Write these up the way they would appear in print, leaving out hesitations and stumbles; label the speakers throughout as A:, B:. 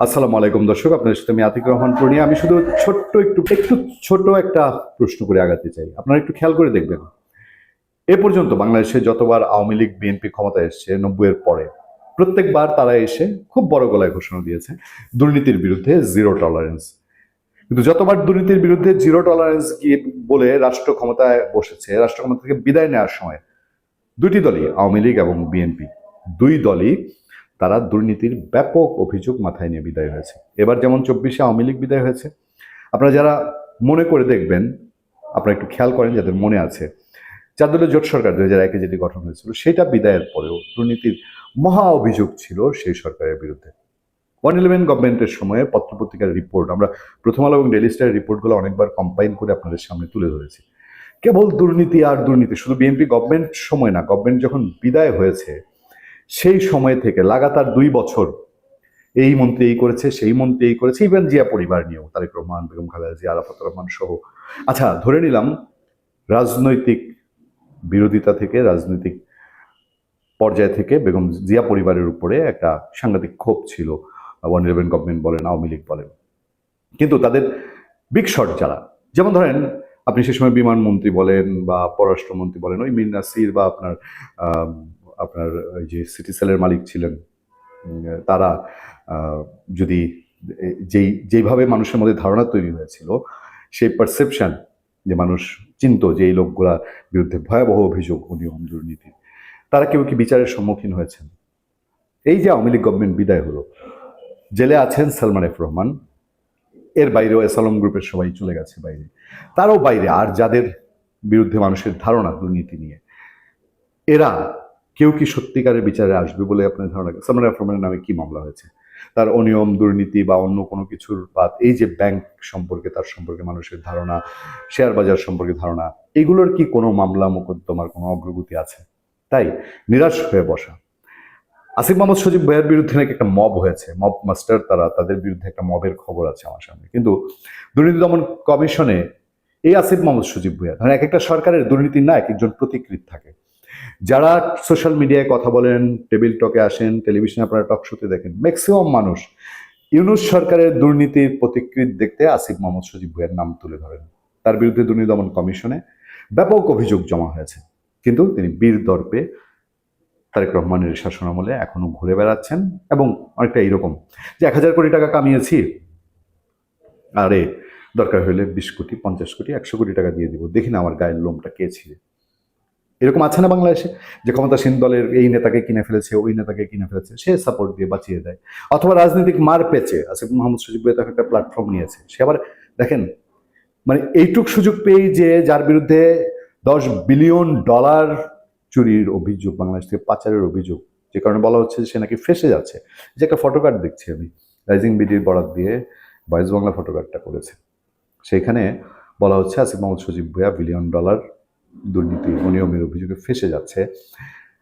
A: আসসালামু আলাইকুম দর্শক, আপনাদের সাথে আমি আতিক রহমান পূর্ণিয়া। আমি শুধু একটু ছোট একটা প্রশ্ন করে আগাতে চাই। আপনারা একটু খেয়াল করে দেখবেন, এ পর্যন্ত বাংলাদেশে যতবার আওয়ামী লীগ বিএনপি ক্ষমতায় এসেছে 90-এর পরে, প্রত্যেকবার তারা এসে খুব বড় গলায় ঘোষণা দিয়েছে দুর্নীতির বিরুদ্ধে জিরো টলারেন্স। কিন্তু যতবার দুর্নীতির বিরুদ্ধে জিরো টলারেন্স গিয়ে বলে রাষ্ট্র ক্ষমতায় বসেছে, রাষ্ট্র ক্ষমতা থেকে বিদায় নেওয়ার সময় দুটি দলই, আওয়ামী লীগ এবং বিএনপি, দুই দলই তারা দুর্নীতির ব্যাপক অভিযোগ মাথায় নিয়ে বিদায় হয়েছে। এবার যেমন 24-এ আওয়ামী লীগ বিদায় হয়েছে, আপনারা যারা মনে করে দেখবেন, আপনারা একটু খেয়াল করেন যাদের মনে আছে, 4 দলের জোট সরকার 2001-এ যেটি গঠন হয়েছিল, সেটা বিদায়ের পরেও দুর্নীতির মহা অভিযোগ ছিল সেই সরকারের বিরুদ্ধে। 111 গভর্নমেন্টের সময়ে পত্রপত্রিকার রিপোর্ট, আমরা প্রথম আলো এবং ডেইলি স্টারের রিপোর্টগুলো অনেকবার কম্পাইন করে আপনাদের সামনে তুলে ধরেছি। কেবল দুর্নীতি আর দুর্নীতি, শুধু বিএনপি গভর্নমেন্ট সময় না, গভর্নমেন্ট যখন বিদায় হয়েছে সেই সময় থেকে লাগাতার 2 বছর এই মন্ত্রী এই করেছে, সেই মন্ত্রী এই করেছে, ইভেন জিয়া পরিবার নিয়েও, তারেক রহমান, বেগম খালেদা জিয়া, আরাফাত রহমান সহ। আচ্ছা, ধরে নিলাম রাজনৈতিক বিরোধিতা থেকে, রাজনৈতিক পর্যায় থেকে বেগম জিয়া পরিবারের উপরে একটা সাংঘাতিক ক্ষোভ ছিল, 111 গভর্নমেন্ট বলেন, আওয়ামী লীগ বলেন। কিন্তু তাদের বিগ শট যারা, যেমন ধরেন আপনি সে সময় বিমান মন্ত্রী বলেন বা পররাষ্ট্রমন্ত্রী বলেন, ওই মীর নাসির বা আপনার আপনার ওই যে সিটি সেলের মালিক ছিলেন, তারা যদি যেইভাবে মানুষের মধ্যে ধারণা তৈরি হয়েছিল, সেই পারসেপশন, যে মানুষ চিনত যে এই লোকগুলা বিরুদ্ধে ভয়াবহ অভিযোগ, অনিয়ম, দুর্নীতি, তারা কেউ কি বিচারের সম্মুখীন হয়েছেন? এই যে আওয়ামী লীগ গভর্নমেন্ট বিদায় হলো, জেলে আছেন সালমান এফ রহমান, এর বাইরেও এসালম গ্রুপের সবাই চলে গেছে বাইরে, তারও বাইরে আর যাদের বিরুদ্ধে মানুষের ধারণা দুর্নীতি নিয়ে, এরা কেউ কি সত্যিকারের বিচারে আসবে বলে আপনার ধারণা? সালমান এফ রহমানের নামে কি মামলা হয়েছে? তার অনিয়ম, দুর্নীতি বা অন্য কোনো কিছুর বাদ, এই যে ব্যাংক সম্পর্কে, তার সম্পর্কে মানুষের ধারণা, শেয়ার বাজার সম্পর্কে ধারণা, এগুলোর কি কোনো মামলা মোকদ্দমার কোনো অগ্রগতি আছে? তাই নিরাশ হয়ে বসা। আসিফ মাহমুদ সজীব ভাইয়ের বিরুদ্ধে নাকি একটা মব হয়েছে, মব মাস্টার, তাদের বিরুদ্ধে একটা মবের খবর আছে আমার সামনে। কিন্তু দুর্নীতি দমন কমিশনে এই আসিফ মাহমুদ সজীব ভাইয়া, ধরেন এক একটা সরকারের দুর্নীতি না এক একজন প্রতিকৃত থাকে। যারা সোশ্যাল মিডিয়ায় কথা বলেন, টেবিল টকে আসেন, টেলিভিশনে আপনারা টক শোতে দেখেন, ম্যাক্সিমাম মানুষ ইউনূস সরকারের দুর্নীতির প্রতিকৃত দেখতে আসিফ মাহমুদ সজীব ভাইয়ের নাম তুলে ধরেন। তার বিরুদ্ধে দুর্নীতি দমন কমিশনে ব্যাপক অভিযোগ জমা হয়েছে, কিন্তু তিনি বীর দর্পে তারেক রহমানের শাসনামলে এখনো ঘুরে বেড়াচ্ছেন। এবং অনেকটা এইরকম যে 1,000 কোটি টাকা কামিয়েছি, আরে দরকার হলে 20 কোটি, 50 কোটি, 100 কোটি টাকা দিয়ে দিব, দেখি না আমার গায়ের লোমটা কে ছিঁড়ে। এরকম আছে না বাংলাদেশে, যে ক্ষমতাসীন দলের এই নেতাকে কিনে ফেলেছে, ওই নেতাকে কিনে ফেলেছে, সে সাপোর্ট দিয়ে বাঁচিয়ে দেয়। অথবা রাজনৈতিক মার পেচে আসিফ মাহমুদ সজীব ভাই তাকে একটা প্ল্যাটফর্ম নিয়েছে, সে আবার দেখেন মানে এইটুক সুযোগ পেয়েই যে যার বিরুদ্ধে $10 বিলিয়ন চুরির অভিযোগ, বাংলাদেশ থেকে পাচারের অভিযোগ, যে কারণে বলা হচ্ছে যে সে নাকি ফেসে যাচ্ছে। যে একটা ফটোকার্ড দেখছি আমি, রাইজিং বিডির বরাত দিয়ে ভয়েস বাংলা ফটোকার্ডটা করেছে, সেইখানে বলা হচ্ছে আসিফ মাহমুদ সজীব ভাইয়া $1 বিলিয়ন দুর্নীতি অনিয়মের অভিযোগে ফেসে যাচ্ছে।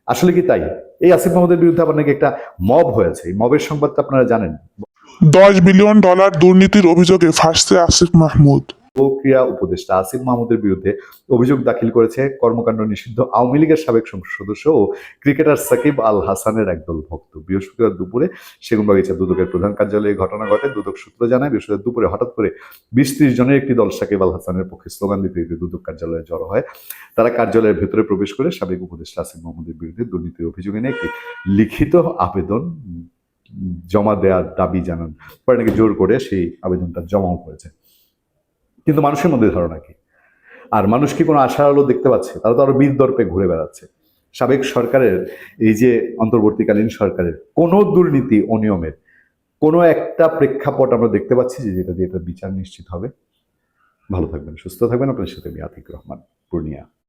A: আসলে কি তাই? এই আসিফ মাহমুদের বিরুদ্ধে আবার নাকি একটা মব হয়েছে, এই মবের সংবাদটা আপনারা জানেন?
B: $10 বিলিয়ন দুর্নীতির অভিযোগে ফাঁসছে আসিফ মাহমুদ।
A: ক্রিয়া উপদেষ্টা আসিফ মাহমুদের বিরুদ্ধে অভিযোগ দাখিল করেছে কর্মকাণ্ড নিষিদ্ধ আওয়ামী লীগের সাবেক সংসদ সদস্য ও ক্রিকেটার সাকিব আল হাসানের একদল ভক্ত। বৃহস্পতিবার দুপুরে সেগুনবাগিচা দুদকের প্রধান কার্যালয়ে ঘটনা ঘটে। দুদক সূত্র জানায়, বৃহস্পতিবার দুপুরে হঠাৎ করে 20-30 জনের একটি দল সাকিব আল হাসানের পক্ষে স্লোগান দিতে দিতে দুদক কার্যালয়ে জড়ো হয়। তারা কার্যালয়ের ভেতরে প্রবেশ করে সাবেক উপদেষ্টা আসিফ মাহমুদের বিরুদ্ধে দুর্নীতির অভিযোগ এনে একটি লিখিত আবেদন জমা দেওয়ার দাবি জানান। পরে নাকি জোর করে সেই আবেদনটা জমাও করেছে। কিন্তু মানুষের মধ্যে ধারণা কি? আর মানুষ কি কোনো আশার আলো দেখতে পাচ্ছে? তারা তো আরো বীর দর্পে ঘুরে বেড়াচ্ছে। সাবেক সরকারের, এই যে অন্তর্বর্তীকালীন সরকারের কোনো দুর্নীতি অনিয়মের কোনো একটা প্রেক্ষাপট আমরা দেখতে পাচ্ছি যে যেটা দিয়ে এটা বিচার নিশ্চিত হবে? ভালো থাকবেন, সুস্থ থাকবেন। আপনার সাথে আমি আতিক রহমান পূর্ণিয়া।